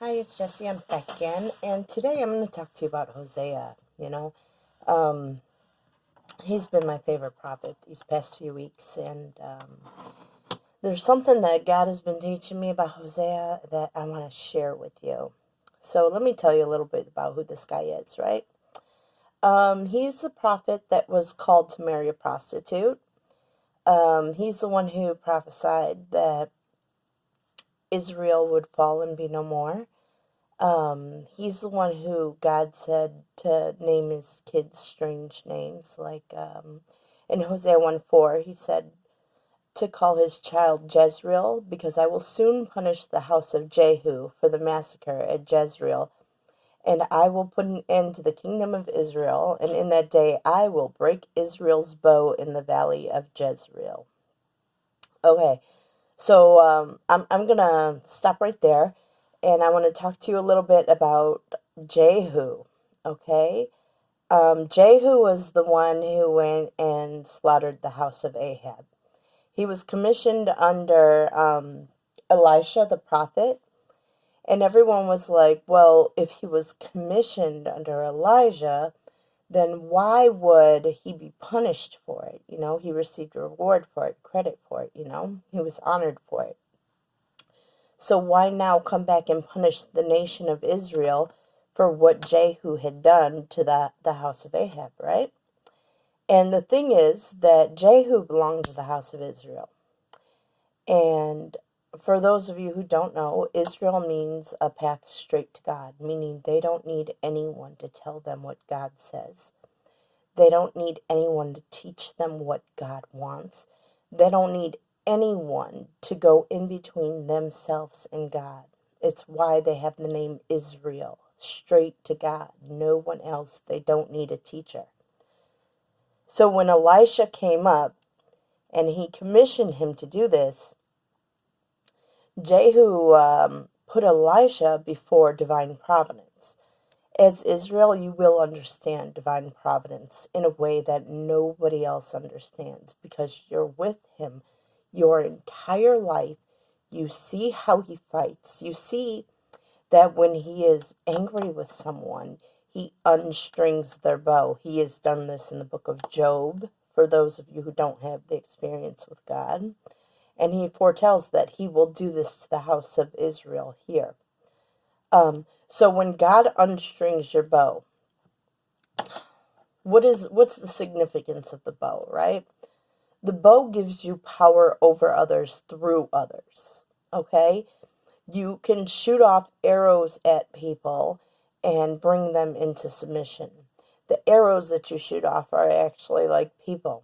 Hi, it's Jessie. I'm back again, and today I'm going to talk to you about Hosea. Um, he's been my favorite prophet these past few weeks, and there's something that God has been teaching me about Hosea that I want to share with you. So let me tell you a little bit about who this guy is, right? He's the prophet that was called to marry a prostitute. He's the one who prophesied that Israel would fall and be no more. He's the one who God said to name his kids strange names, like in Hosea 1:4, he said to call his child Jezreel, because I will soon punish the house of Jehu for the massacre at Jezreel, and I will put an end to the kingdom of Israel, and in that day I will break Israel's bow in the valley of Jezreel. Okay, so I'm gonna stop right there, and I want to talk to you a little bit about Jehu. Okay, Jehu was the one who went and slaughtered the house of Ahab. He was commissioned under Elisha the prophet, and everyone was like, "Well, if he was commissioned under Elijah, then why would he be punished for it? He received a reward for it, credit for it, he was honored for it. So why now come back and punish the nation of Israel for what Jehu had done to the house of Ahab, right?" And the thing is that Jehu belonged to the house of Israel. And for those of you who don't know, Israel means a path straight to God, meaning they don't need anyone to tell them what God says. They don't need anyone to teach them what God wants. They don't need anyone to go in between themselves and God. It's why they have the name Israel, straight to God. No one else. They don't need a teacher. So when Elisha came up and he commissioned him to do this, Jehu put Elisha before divine providence. As Israel, you will understand divine providence in a way that nobody else understands, because you're with him your entire life. You see how he fights. You see that when he is angry with someone, he unstrings their bow. He has done this in the book of Job, for those of you who don't have the experience with God. And he foretells that he will do this to the house of Israel here. So when God unstrings your bow, what's the significance of the bow, right? The bow gives you power over others through others. Okay? You can shoot off arrows at people and bring them into submission. The arrows that you shoot off are actually like people.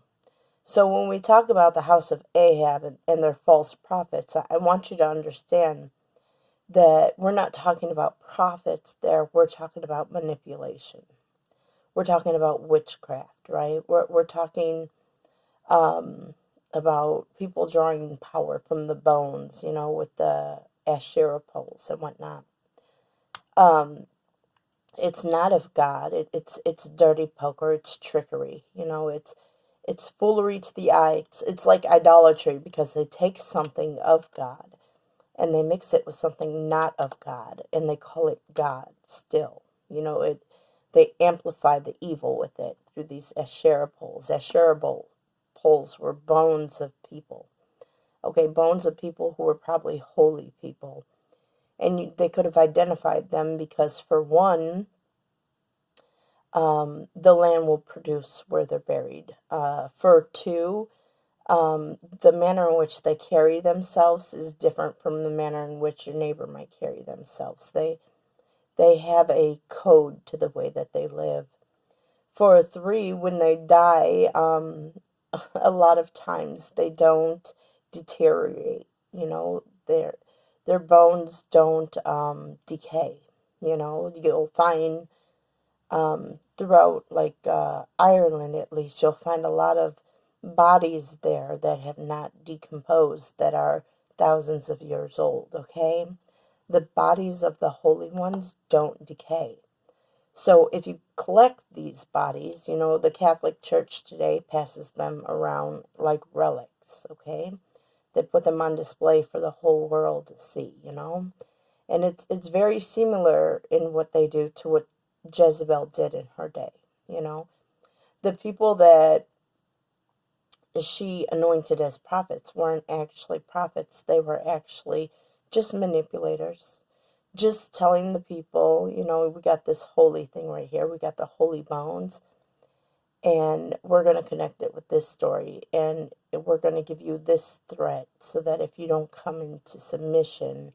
So when we talk about the house of Ahab and their false prophets, I want you to understand that we're not talking about prophets there. We're talking about manipulation. We're talking about witchcraft, right? We're talking about people drawing power from the bones, with the Asherah poles and whatnot. It's not of God. It's dirty poker. It's trickery. It's foolery to the eye. It's like idolatry, because they take something of God and they mix it with something not of God, and they call it God still. They amplify the evil with it through these Asherah poles. Poles were bones of people. Okay, bones of people who were probably holy people. And they could have identified them because, for one, the land will produce where they're buried. For two, the manner in which they carry themselves is different from the manner in which your neighbor might carry themselves. They have a code to the way that they live. For three, when they die, a lot of times they don't deteriorate. Their bones don't decay. You'll find throughout, like Ireland at least, you'll find a lot of bodies there that have not decomposed, that are thousands of years old. Okay, the bodies of the holy ones don't decay. So if you collect these bodies, the Catholic Church today passes them around like relics. Okay, they put them on display for the whole world to see. And it's very similar in what they do to what Jezebel did in her day. You know, the people that she anointed as prophets weren't actually prophets. They were actually just manipulators, just telling the people, you know, we got this holy thing right here. We got the holy bones, and we're going to connect it with this story, and we're going to give you this threat so that if you don't come into submission,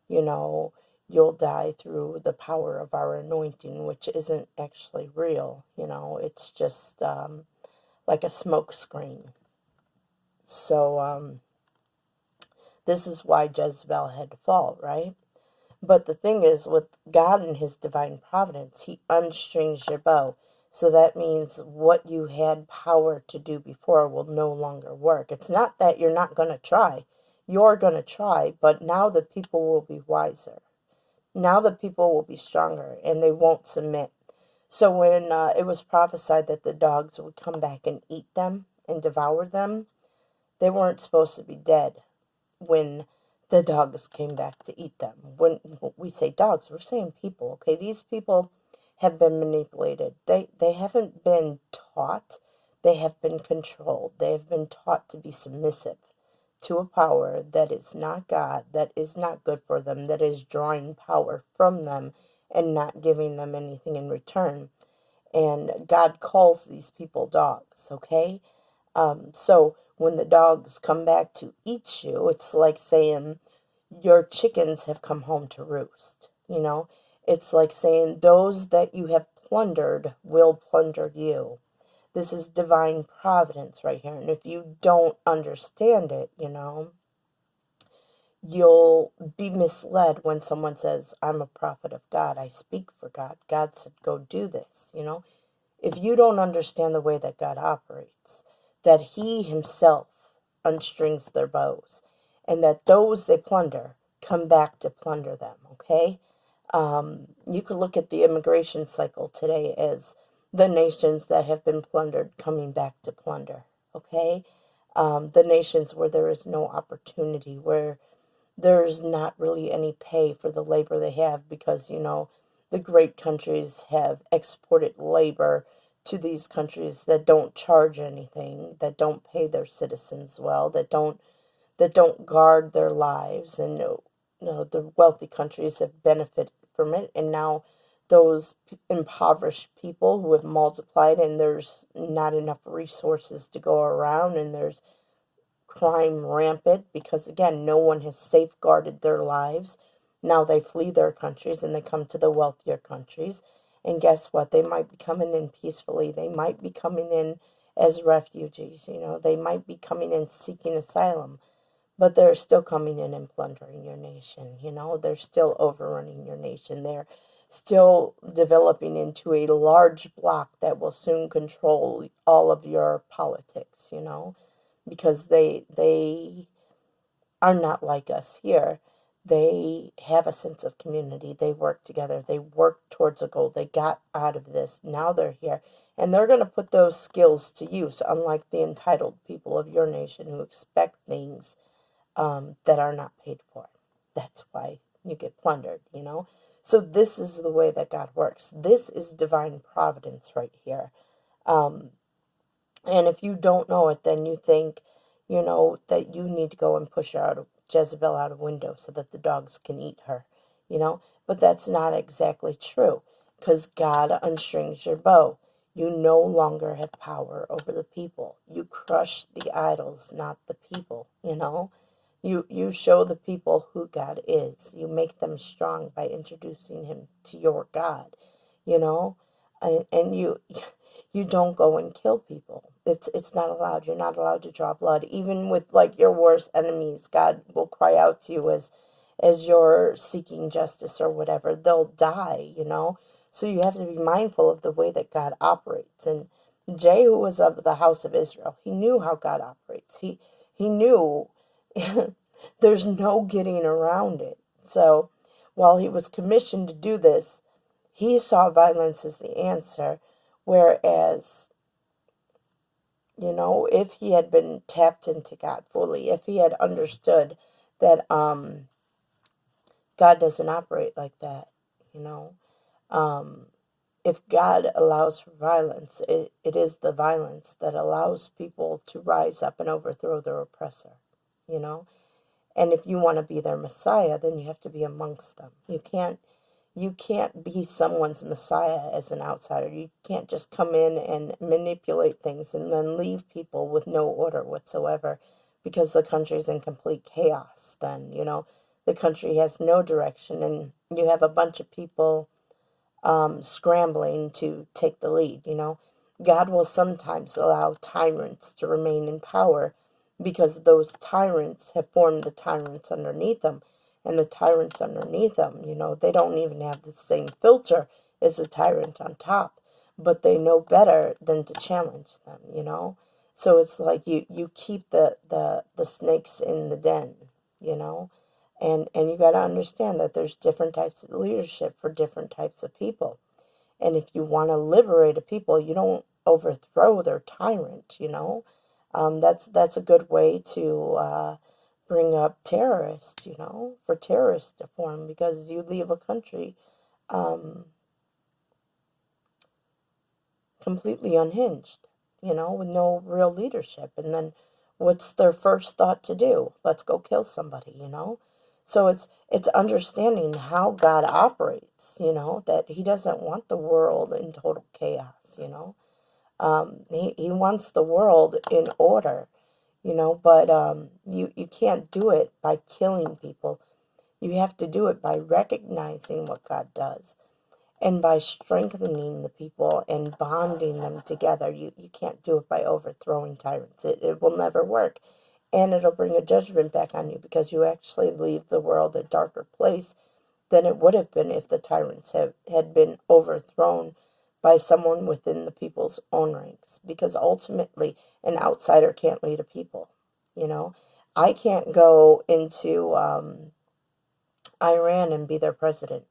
you know, you'll die through the power of our anointing, which isn't actually real. You know, it's just like a smoke screen. So this is why Jezebel had to fall, right? But the thing is, with God and his divine providence, he unstrings your bow. So that means what you had power to do before will no longer work. It's not that you're not going to try. You're going to try, but now the people will be wiser. Now the people will be stronger, and they won't submit. So when it was prophesied that the dogs would come back and eat them and devour them, they weren't supposed to be dead when the dogs came back to eat them. When we say dogs, we're saying people, okay? These people have been manipulated. They haven't been taught. They have been controlled. They have been taught to be submissive to a power that is not God, that is not good for them, that is drawing power from them and not giving them anything in return. And God calls these people dogs, okay? So when the dogs come back to eat you, it's like saying your chickens have come home to roost. You know, it's like saying those that you have plundered will plunder you. This is divine providence right here. And if you don't understand it, you know, you'll be misled when someone says, I'm a prophet of God. I speak for God. God said, go do this, you know. If you don't understand the way that God operates, that he himself unstrings their bows, and that those they plunder come back to plunder them, okay? You could look at the immigration cycle today as the nations that have been plundered coming back to plunder, okay? The nations where there is no opportunity, where there's not really any pay for the labor they have because, you know, the great countries have exported labor to these countries that don't charge anything, that don't pay their citizens well, that don't guard their lives, and you know, the wealthy countries have benefited from it, and now those impoverished people who have multiplied, and there's not enough resources to go around, and there's crime rampant because, again, no one has safeguarded their lives. Now they flee their countries and they come to the wealthier countries. And guess what? They might be coming in peacefully. They might be coming in as refugees. You know, they might be coming in seeking asylum. But they're still coming in and plundering your nation. You know, they're still overrunning your nation. They're still developing into a large block that will soon control all of your politics, you know, because they are not like us here. They have a sense of community. They work together. They work towards a goal. They got out of this. Now they're here. And they're going to put those skills to use, unlike the entitled people of your nation who expect things that are not paid for. That's why you get plundered, you know. So this is the way that God works. This is divine providence right here. Um, and if you don't know it, then you think, you know, that you need to go and push her out of Jezebel out of window so that the dogs can eat her, you know. But that's not exactly true, because God unstrings your bow. You no longer have power over the people. You crush the idols, not the people, you know. You show the people who God is. You make them strong by introducing him to your God, you know. And you don't go and kill people. It's not allowed. You're not allowed to draw blood. Even with like your worst enemies, God will cry out to you as you're seeking justice or whatever. They'll die, you know. So you have to be mindful of the way that God operates. And Jehu was of the house of Israel. He knew how God operates. He knew there's no getting around it. So while he was commissioned to do this, he saw violence as the answer. Whereas, you know, if he had been tapped into God fully, if he had understood that God doesn't operate like that, you know. If God allows for violence, it is the violence that allows people to rise up and overthrow their oppressor, you know. And if you want to be their Messiah, then you have to be amongst them. You can't be someone's Messiah as an outsider. You can't just come in and manipulate things and then leave people with no order whatsoever, because the country's in complete chaos then, you know. The country has no direction, and you have a bunch of people scrambling to take the lead, you know. God will sometimes allow tyrants to remain in power because those tyrants have formed the tyrants underneath them. And the tyrants underneath them, you know, they don't even have the same filter as the tyrant on top, but they know better than to challenge them, you know. So it's like you keep the snakes in the den, you know. And you got to understand that there's different types of leadership for different types of people. And if you want to liberate a people, you don't overthrow their tyrant, you know. That's a good way to bring up terrorists, you know, for terrorists to form, because you leave a country completely unhinged, you know, with no real leadership. And then what's their first thought to do? Let's go kill somebody, you know. So it's understanding how God operates, you know, that he doesn't want the world in total chaos, you know. He wants the world in order, you know, but you can't do it by killing people. You have to do it by recognizing what God does and by strengthening the people and bonding them together. You can't do it by overthrowing tyrants. It will never work. And it'll bring a judgment back on you, because you actually leave the world a darker place than it would have been if the tyrants had been overthrown by someone within the people's own ranks. Because ultimately, an outsider can't lead a people, you know. I can't go into Iran and be their president,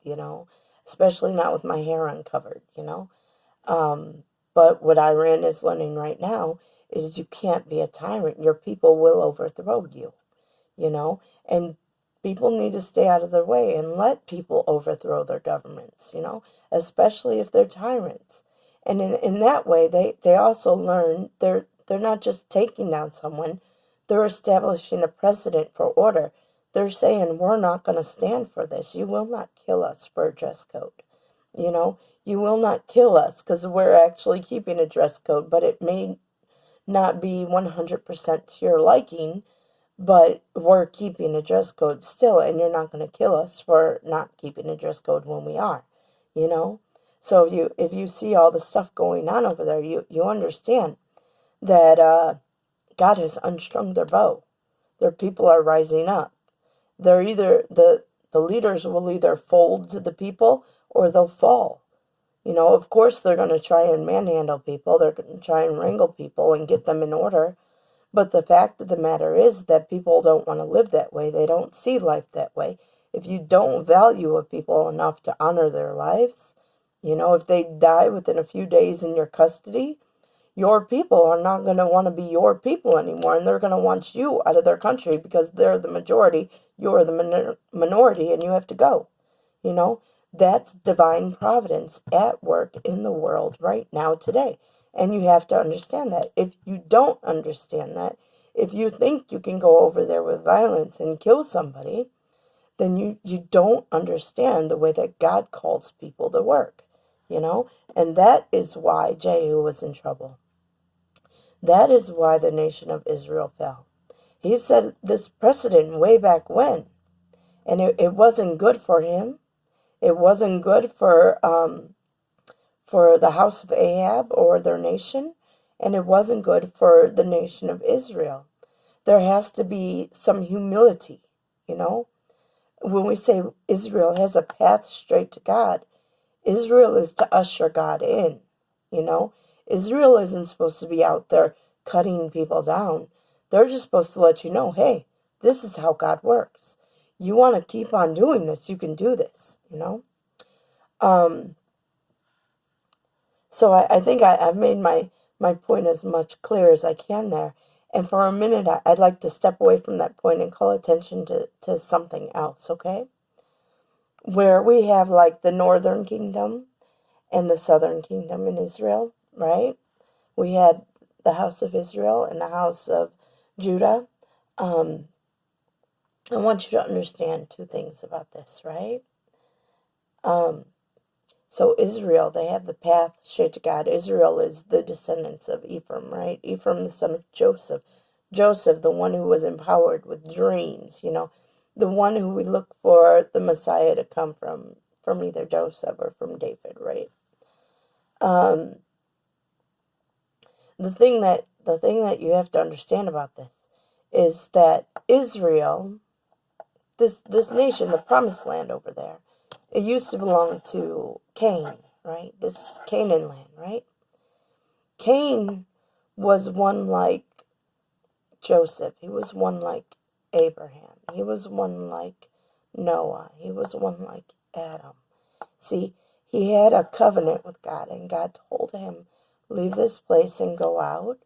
you know, especially not with my hair uncovered, you know. But what Iran is learning right now is you can't be a tyrant. Your people will overthrow you, you know, and people need to stay out of their way and let people overthrow their governments, you know, especially if they're tyrants. And in that way, they also learn they're not just taking down someone, they're establishing a precedent for order. They're saying, we're not going to stand for this. You will not kill us for a dress code, you know. You will not kill us because we're actually keeping a dress code, but it may not be 100% to your liking, but we're keeping a dress code still, and you're not going to kill us for not keeping a dress code when we are, you know. So if you see all the stuff going on over there, you understand that God has unstrung their bow. Their people are rising up. They're either the leaders will either fold to the people or they'll fall. You know, of course they're going to try and manhandle people. They're going to try and wrangle people and get them in order. But the fact of the matter is that people don't want to live that way. They don't see life that way. If you don't value a people enough to honor their lives, you know, if they die within a few days in your custody, your people are not going to want to be your people anymore, and they're going to want you out of their country because they're the majority, you're the minority, and you have to go, you know. That's divine providence at work in the world right now today. And you have to understand that. If you don't understand that, if you think you can go over there with violence and kill somebody, then you don't understand the way that God calls people to work, you know. And that is why Jehu was in trouble. That is why the nation of Israel fell. He set this precedent way back when. And it wasn't good for him. It wasn't good for the House of Ahab or their nation, and it wasn't good for the nation of Israel. There has to be some humility, you know. When we say Israel has a path straight to God, Israel is to usher God in, you know. Israel isn't supposed to be out there cutting people down. They're just supposed to let you know, hey, this is how God works. You want to keep on doing this, you can do this, you know. So I think I've made my point as much clear as I can there. And for a minute, I'd like to step away from that point and call attention to something else, okay? Where we have like the northern kingdom and the southern kingdom in Israel, right? We had the house of Israel and the house of Judah. I want you to understand two things about this, right? So Israel, they have the path straight to God. Israel is the descendants of Ephraim, right? Ephraim, the son of Joseph. Joseph, the one who was empowered with dreams, the one who we look for the Messiah to come from either Joseph or from David, right? The thing that you have to understand about this is that Israel, this nation, the promised land over there, it used to belong to Cain, right? This Canaan land, right? Cain was one like Joseph. He was one like Abraham. He was one like Noah. He was one like Adam. See, he had a covenant with God, and God told him, leave this place and go out,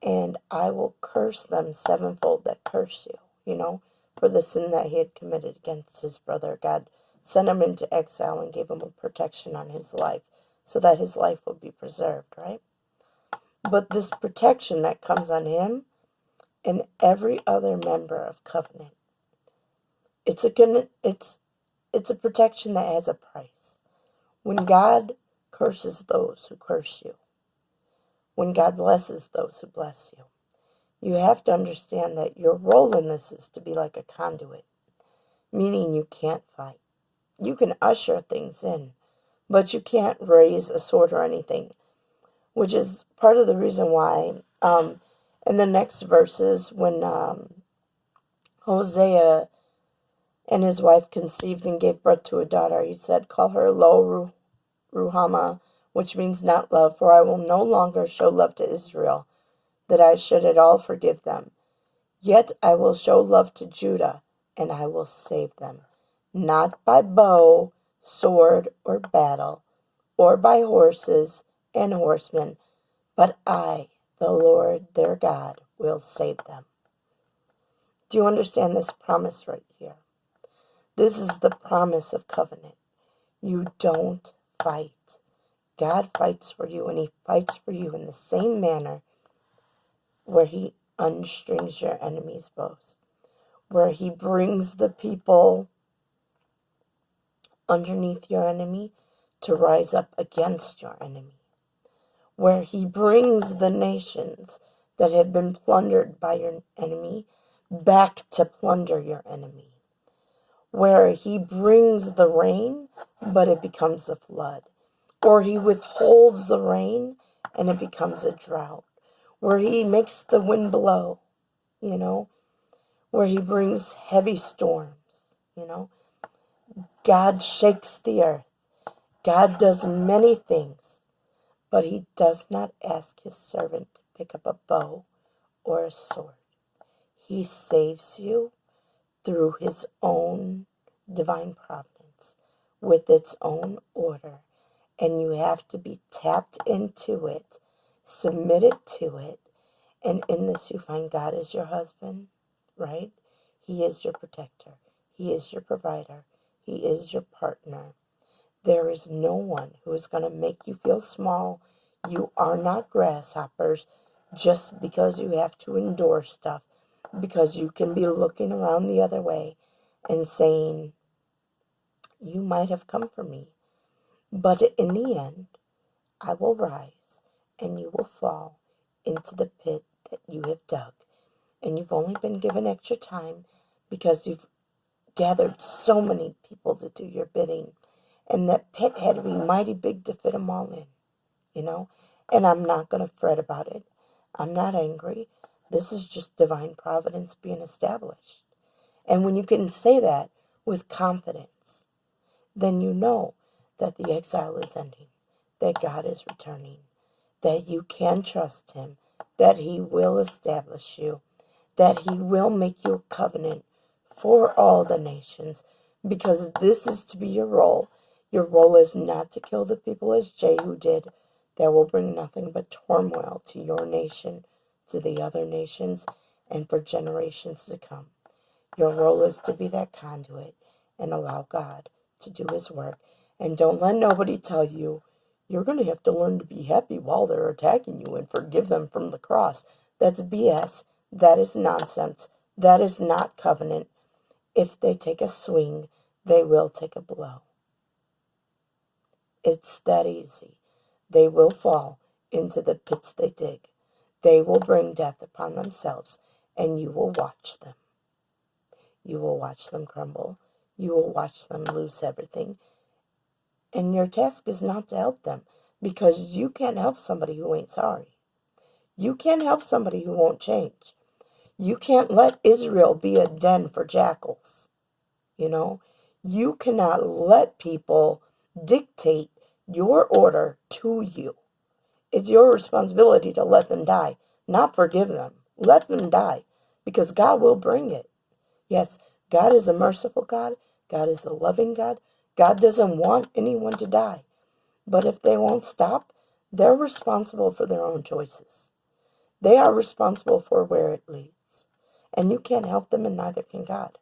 and I will curse them sevenfold that curse you, for the sin that he had committed against his brother. God sent him into exile and gave him a protection on his life so that his life would be preserved, right? But this protection that comes on him and every other member of covenant, it's a protection that has a price. When God curses those who curse you, when God blesses those who bless you, you have to understand that your role in this is to be like a conduit, meaning you can't fight. You can usher things in, but you can't raise a sword or anything, which is part of the reason why in the next verses when Hosea and his wife conceived and gave birth to a daughter, he said, call her Lo Ruhamah, which means not love, for I will no longer show love to Israel, that I should at all forgive them. Yet I will show love to Judah, and I will save them, not by bow, sword, or battle, or by horses and horsemen, but I, the Lord their God, will save them. Do you understand this promise right here? This is the promise of covenant. You don't fight. God fights for you, and he fights for you in the same manner where he unstrings your enemy's bows, where he brings the people underneath your enemy to rise up against your enemy, where he brings the nations that have been plundered by your enemy back to plunder your enemy, where he brings the rain, but it becomes a flood, or he withholds the rain and it becomes a drought, where he makes the wind blow, where he brings heavy storms, God shakes the earth. God does many things, but he does not ask his servant to pick up a bow or a sword. He saves you through his own divine providence with its own order, and you have to be tapped into it, submitted to it, and in this you find God as your husband, right? He is your protector. He is your provider. He is your partner. There is no one who is going to make you feel small. You are not grasshoppers just because you have to endure stuff, because you can be looking around the other way and saying, you might have come for me, but in the end, I will rise and you will fall into the pit that you have dug. And you've only been given extra time because you've gathered so many people to do your bidding. And that pit had to be mighty big to fit them all in, And I'm not going to fret about it. I'm not angry. This is just divine providence being established. And when you can say that with confidence, then you know that the exile is ending, that God is returning, that you can trust him, that he will establish you, that he will make you a covenant for all the nations, because this is to be your role. Your role is not to kill the people as Jehu did. That will bring nothing but turmoil to your nation, to the other nations and for generations to come. Your role is to be that conduit and allow God to do his work. And don't let nobody tell you, you're going to have to learn to be happy while they're attacking you and forgive them from the cross. That's BS. That is nonsense. That is not covenant. If they take a swing, they will take a blow. It's that easy. They will fall into the pits they dig. They will bring death upon themselves, and you will watch them. You will watch them crumble. You will watch them lose everything. And your task is not to help them, because you can't help somebody who ain't sorry. You can't help somebody who won't change. You can't let Israel be a den for jackals. You know, you cannot let people dictate your order to you. It's your responsibility to let them die, not forgive them. Let them die, because God will bring it. Yes, God is a merciful God. God is a loving God. God doesn't want anyone to die. But if they won't stop, they're responsible for their own choices. They are responsible for where it leads. And you can't help them, and neither can God.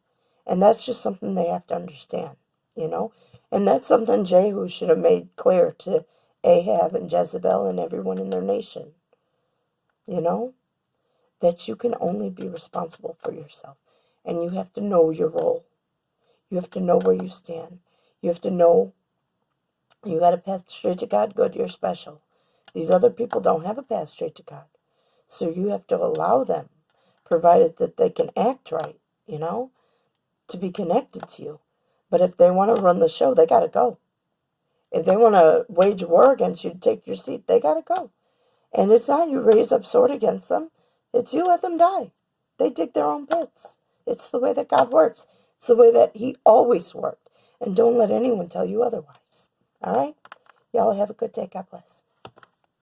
And that's just something they have to understand, you know. And that's something Jehu should have made clear to Ahab and Jezebel and everyone in their nation, you know, that you can only be responsible for yourself. And you have to know your role. You have to know where you stand. You have to know you got a path straight to God. Good, you're special. These other people don't have a path straight to God. So you have to allow them, provided that they can act right, you know, to be connected to you. But if they want to run the show, they got to go. If they want to wage war against you to take your seat, they got to go. And it's not you raise up sword against them. It's you let them die. They dig their own pits. It's the way that God works. It's the way that he always worked. And don't let anyone tell you otherwise. All right? Y'all have a good day. God bless.